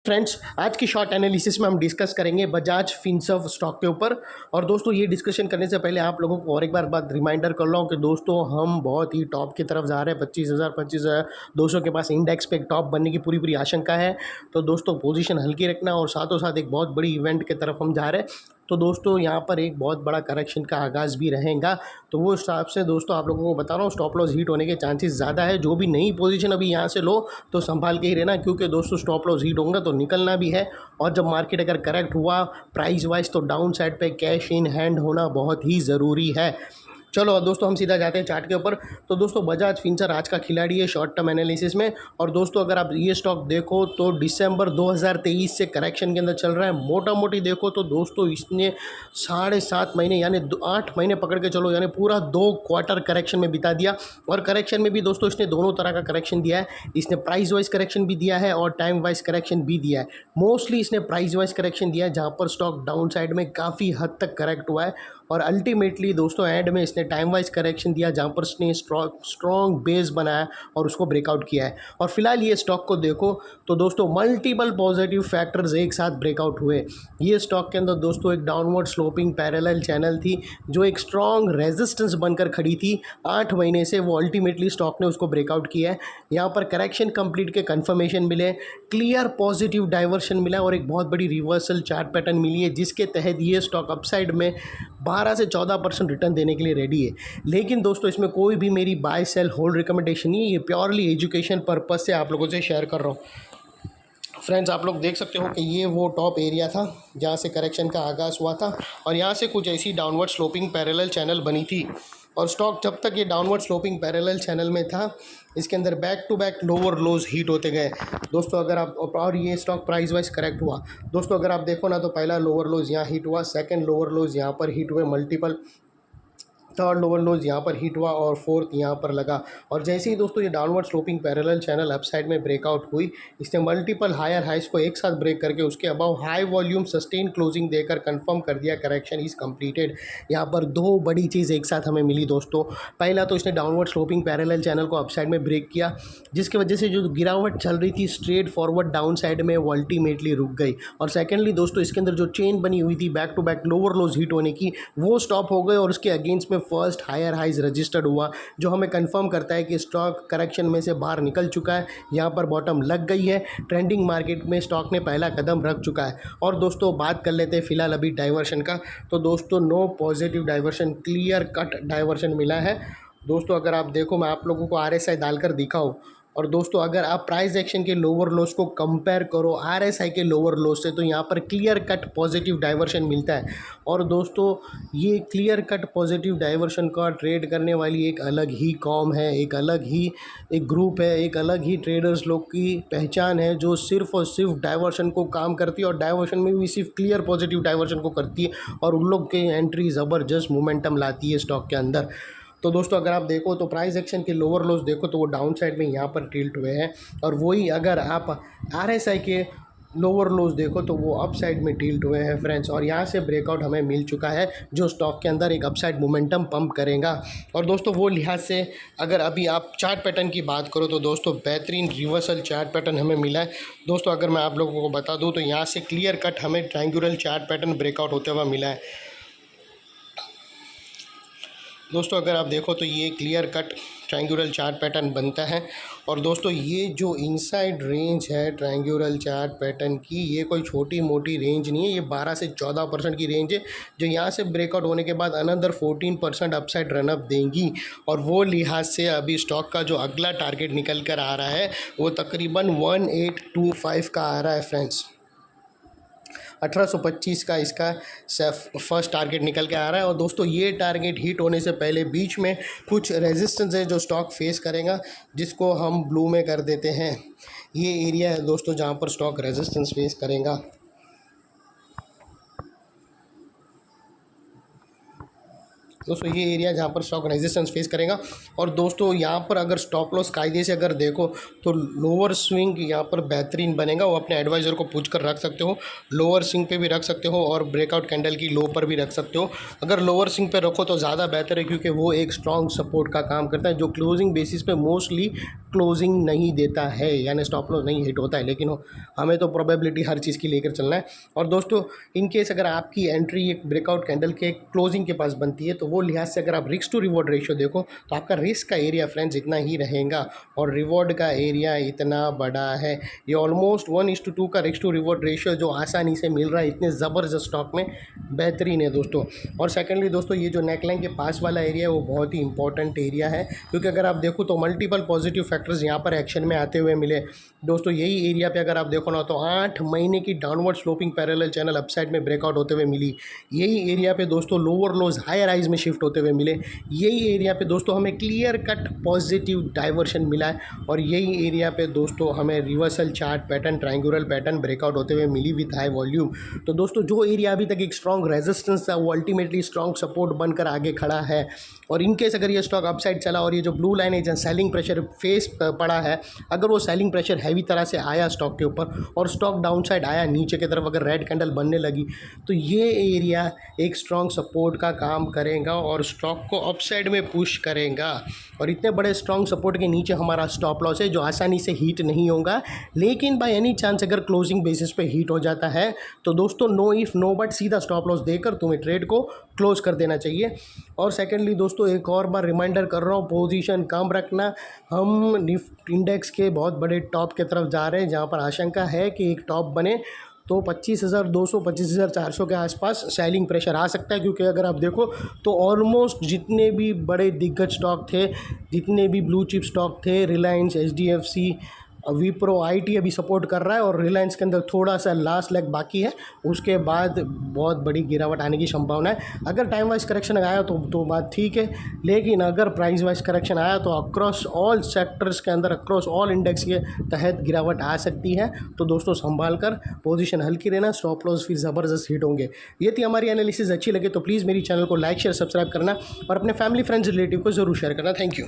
Friends, आज की short analysis में हम डिस्कस करेंगे बजाज फिनसर्व स्टॉक के ऊपर। और दोस्तों, ये डिस्कशन करने से पहले आप लोगों को और एक बार बात रिमाइंडर कर रहा हूँ कि दोस्तों हम बहुत ही टॉप की तरफ जा रहे हैं। 25,200 के पास इंडेक्स पे एक टॉप बनने की पूरी पूरी आशंका है। तो दोस्तों, पोजीशन हल्की रखना और साथों साथ एक बहुत बड़ी इवेंट की तरफ हम जा रहे हैं। तो दोस्तों, यहाँ पर एक बहुत बड़ा करेक्शन का आगाज़ भी रहेगा। तो वो हिसाब से दोस्तों आप लोगों को बता रहा हूँ, स्टॉप लॉस हिट होने के चांसेस ज़्यादा है। जो भी नई पोजीशन अभी यहाँ से लो तो संभाल के ही रहना, क्योंकि दोस्तों स्टॉप लॉस हिट होगा तो निकलना भी है। और जब मार्केट अगर करेक्ट हुआ प्राइस वाइज तो डाउन साइड पे कैश इन हैंड होना बहुत ही ज़रूरी है। चलो दोस्तों, हम सीधा जाते हैं चार्ट के ऊपर। तो दोस्तों, बजाज फिनसर्व आज का खिलाड़ी है शॉर्ट टर्म एनालिसिस में। और दोस्तों, अगर आप ये स्टॉक देखो तो दिसंबर 2023 से करेक्शन के अंदर चल रहा है। मोटा मोटी देखो तो दोस्तों इसने 7.5 महीने यानी 8 महीने पकड़ के चलो, यानी पूरा 2 क्वार्टर करेक्शन में बिता दिया। और करेक्शन में भी दोस्तों इसने दोनों तरह का करेक्शन दिया है। इसने प्राइस वाइज करेक्शन भी दिया है और टाइम वाइज करेक्शन भी दिया है। मोस्टली इसने प्राइस वाइज करेक्शन दिया है, जहाँ पर स्टॉक डाउन साइड में काफ़ी हद तक करेक्ट हुआ है। और अल्टीमेटली दोस्तों एंड में इसने टाइम वाइज करेक्शन दिया, जहाँ पर इसने स्ट्रॉन्ग बेस बनाया और उसको ब्रेकआउट किया है। और फिलहाल ये स्टॉक को देखो तो दोस्तों मल्टीपल पॉजिटिव फैक्टर्स एक साथ ब्रेकआउट हुए। ये स्टॉक के अंदर दोस्तों एक डाउनवर्ड स्लोपिंग पैरेलल चैनल थी, जो एक स्ट्रॉन्ग रेजिस्टेंस बनकर खड़ी थी 8 महीने से। वो अल्टीमेटली स्टॉक ने उसको ब्रेकआउट किया है। यहाँ पर करेक्शन कंप्लीट के कन्फर्मेशन मिले, क्लियर पॉजिटिव डाइवर्शन मिला और एक बहुत बड़ी रिवर्सल चार्ट पैटर्न मिली है, जिसके तहत ये स्टॉक अपसाइड में 12 से 14% रिटर्न देने के लिए रेडी है। लेकिन दोस्तों, इसमें कोई भी मेरी बाय सेल होल्ड रिकमेंडेशन नहीं है, ये प्योरली एजुकेशन पर्पस से आप लोगों से शेयर कर रहा हूँ। फ्रेंड्स, आप लोग देख सकते हो कि ये वो टॉप एरिया था जहाँ से करेक्शन का आगाज़ हुआ था और यहाँ से कुछ ऐसी डाउनवर्ड स्लोपिंग पैरेलल चैनल बनी थी। और स्टॉक जब तक ये डाउनवर्ड स्लोपिंग पैरेलल चैनल में था, इसके अंदर back to back lower lows hit होते गए दोस्तों। अगर आप, और ये स्टॉक प्राइस वाइज करेक्ट हुआ दोस्तों। अगर आप देखो ना तो पहला लोअर लोज यहाँ हीट हुआ, सेकंड लोअर लोज यहाँ पर हीट हुए मल्टीपल, थर्ड लोअर लोज यहाँ पर हिट हुआ और फोर्थ यहाँ पर लगा। और जैसे ही दोस्तों ये downward sloping parallel channel upside में ब्रेकआउट हुई, इसने मल्टीपल हायर हाइस को एक साथ ब्रेक करके उसके above high volume sustain closing देकर कंफर्म कर दिया करेक्शन इज कंप्लीटेड। यहाँ पर दो बड़ी चीज़ एक साथ हमें मिली दोस्तों। पहला तो इसने डाउनवर्ड स्लोपिंग पैरेलल चैनल को अपसाइड में ब्रेक किया, जिसकी वजह से जो गिरावट चल रही थी स्ट्रेट फॉरवर्ड डाउन साइड में, वो अल्टीमेटली रुक गई। और सेकेंडली दोस्तों, इसके अंदर जो चेन बनी हुई थी back to back lower lows hit होने की, वो स्टॉप हो गए और उसके अगेंस्ट में फर्स्ट हायर हाइज रजिस्टर्ड हुआ, जो हमें कंफर्म करता है कि स्टॉक करेक्शन में से बाहर निकल चुका है। यहाँ पर बॉटम लग गई है, ट्रेंडिंग मार्केट में स्टॉक ने पहला कदम रख चुका है। और दोस्तों बात कर लेते हैं फिलहाल अभी डाइवर्शन का। तो दोस्तों no positive diversion, clear cut diversion मिला है दोस्तों। अगर आप देखो, मैं आप लोगों को RSI डालकर दिखाऊँ, और दोस्तों अगर आप प्राइस एक्शन के लोअर लोस को कंपेयर करो RSI के लोअर लोस से, तो यहाँ पर क्लियर कट पॉजिटिव डाइवर्शन मिलता है। और दोस्तों ये क्लियर कट पॉजिटिव डाइवर्शन का ट्रेड करने वाली एक अलग ही कॉम है, एक अलग ही एक ग्रुप है, एक अलग ही ट्रेडर्स लोग की पहचान है, जो सिर्फ और सिर्फ डाइवर्शन को काम करती है और डाइवर्शन में भी सिर्फ क्लियर पॉजिटिव डाइवर्शन को करती है। और उन लोग की एंट्री ज़बरदस्त मोमेंटम लाती है स्टॉक के अंदर। तो दोस्तों अगर आप देखो तो प्राइस एक्शन के लोअर लोज देखो तो वो डाउन साइड में यहाँ पर टिल्ट हुए हैं, और वही अगर आप RSI के लोअर लोज देखो तो वो अप साइड में टिल्ट हुए हैं फ्रेंड्स। और यहाँ से ब्रेकआउट हमें मिल चुका है, जो स्टॉक के अंदर एक अपसाइड मोमेंटम पंप करेगा। और दोस्तों वो लिहाज से अगर अभी आप चार्ट पैटर्न की बात करो तो दोस्तों बेहतरीन रिवर्सल चार्ट पैटर्न हमें मिला है दोस्तों। अगर मैं आप लोगों को बता दूँ तो यहाँ से क्लियर कट हमें ट्रायंगुलर चार्ट पैटर्न ब्रेकआउट होते हुआ मिला है दोस्तों। अगर आप देखो तो ये clear cut triangular chart pattern बनता है। और दोस्तों ये जो इनसाइड रेंज है ट्रायंगुलर चार्ट पैटर्न की, ये कोई छोटी मोटी रेंज नहीं है, ये 12 से 14% की रेंज है, जो यहाँ से ब्रेकआउट होने के बाद अनदर 14% अपसाइड रनअप देंगी। और वो लिहाज से अभी स्टॉक का जो अगला टारगेट निकल कर आ रहा है वो तकरीबन 1825 का आ रहा है फ्रेंड्स। 1825 का इसका फर्स्ट टारगेट निकल के आ रहा है। और दोस्तों ये टारगेट हिट होने से पहले बीच में कुछ रेजिस्टेंस है जो स्टॉक फेस करेगा, जिसको हम ब्लू में कर देते हैं। ये एरिया है दोस्तों जहाँ पर स्टॉक रेजिस्टेंस फेस करेगा। दोस्तों ये एरिया जहाँ पर स्टॉक रेजिस्टेंस फेस करेगा। और दोस्तों यहाँ पर अगर स्टॉप लॉस कायदे से अगर देखो तो लोअर स्विंग यहाँ पर बेहतरीन बनेगा, वो अपने एडवाइज़र को पूछ कर रख सकते हो। लोअर स्विंग पे भी रख सकते हो और ब्रेकआउट कैंडल की लो पर भी रख सकते हो। अगर लोअर स्विंग पे रखो तो ज़्यादा बेहतर है, क्योंकि वो एक स्ट्रॉन्ग सपोर्ट का काम करता है, जो क्लोजिंग बेसिस पे मोस्टली क्लोजिंग नहीं देता है, यानी स्टॉप लॉस नहीं हिट होता है। लेकिन हमें तो प्रोबेबिलिटी हर चीज़ की लेकर चलना है। और दोस्तों इन केस अगर आपकी एंट्री एक ब्रेकआउट कैंडल के क्लोजिंग के पास बनती है, तो वो लिहाज से अगर आप रिस्क टू रिवॉर्ड रेशियो देखो तो आपका रिस्क का एरिया फ्रेंड्स इतना ही रहेगा और रिवॉर्ड का एरिया इतना बड़ा है। ये ऑलमोस्ट 1:2 का रिस्क टू रिवॉर्ड रेशियो जो आसानी से मिल रहा है इतने ज़बरदस्त स्टॉक में, बेहतरीन है दोस्तों। और सेकेंडली दोस्तों ये जो नेकलाइन के पास वाला एरिया है वो बहुत ही इंपॉर्टेंट एरिया है, क्योंकि अगर आप देखो तो मल्टीपल पॉजिटिव फैक्टर्स यहाँ पर एक्शन में आते हुए मिले दोस्तों। यही एरिया पे अगर आप देखो ना तो 8 महीने की downward sloping parallel channel upside में ब्रेकआउट होते हुए मिली। यही एरिया पे दोस्तों लोअर लोज हायर हाइज में शिफ्ट होते हुए मिले। यही एरिया पे दोस्तों हमें क्लियर कट पॉजिटिव डाइवर्शन मिला है। और यही एरिया पे दोस्तों हमें reversal chart pattern, triangular pattern breakout होते हुए मिली विथ हाई वॉल्यूम। तो दोस्तों जो एरिया अभी तक एक स्ट्रॉन्ग रेजिस्टेंस था वो अल्टीमेटली स्ट्रॉन्ग सपोर्ट बनकर आगे खड़ा है। और इनकेस अगर ये स्टॉक अपसाइड चला और ये जो ब्लू लाइन है जहाँ सेलिंग प्रेशर फेस पड़ा है, अगर वो सेलिंग प्रेशर हैवी तरह से आया स्टॉक के ऊपर और स्टॉक डाउनसाइड आया नीचे की तरफ, अगर रेड कैंडल बनने लगी, तो ये एरिया एक स्ट्रॉन्ग सपोर्ट का काम करेगा और स्टॉक को अपसाइड में पुश करेगा। और इतने बड़े स्ट्रॉन्ग सपोर्ट के नीचे हमारा स्टॉप लॉस है जो आसानी से हीट नहीं होगा, लेकिन बाय एनी चांस अगर क्लोजिंग बेसिस पे हीट हो जाता है तो दोस्तों नो इफ नो बट सीधा स्टॉप लॉस देकर तुम्हें ट्रेड को क्लोज कर देना चाहिए। और सेकेंडली दोस्तों एक और बार रिमाइंडर कर रहा हूँ, पोजीशन कम रखना। हम निफ्टी इंडेक्स के बहुत बड़े टॉप की तरफ जा रहे हैं, जहाँ पर आशंका है कि एक टॉप बने तो 25,200 25,400 के आसपास सेलिंग प्रेशर आ सकता है। क्योंकि अगर आप देखो तो ऑलमोस्ट जितने भी बड़े दिग्गज स्टॉक थे, जितने भी ब्लू चिप स्टॉक थे, रिलायंस, HDFC, विप्रो, IT अभी सपोर्ट कर रहा है और रिलायंस के अंदर थोड़ा सा लास्ट लेग बाकी है, उसके बाद बहुत बड़ी गिरावट आने की संभावना है। अगर टाइम वाइज करेक्शन आया तो बात ठीक है, लेकिन अगर प्राइस वाइज करेक्शन आया तो अक्रॉस ऑल सेक्टर्स के अंदर, अक्रॉस ऑल इंडेक्स के तहत गिरावट आ सकती है। तो दोस्तों संभाल कर पोजीशन हल्की रहना, स्टॉप लॉस फिर ज़बरदस्त हिट होंगे। ये थी हमारी एनालिसिस। अच्छी लगे तो प्लीज़ मेरी चैनल को लाइक शेयर सब्सक्राइब करना और अपने फैमिली फ्रेंड्स रिलेटिव को ज़रूर शेयर करना। Thank you.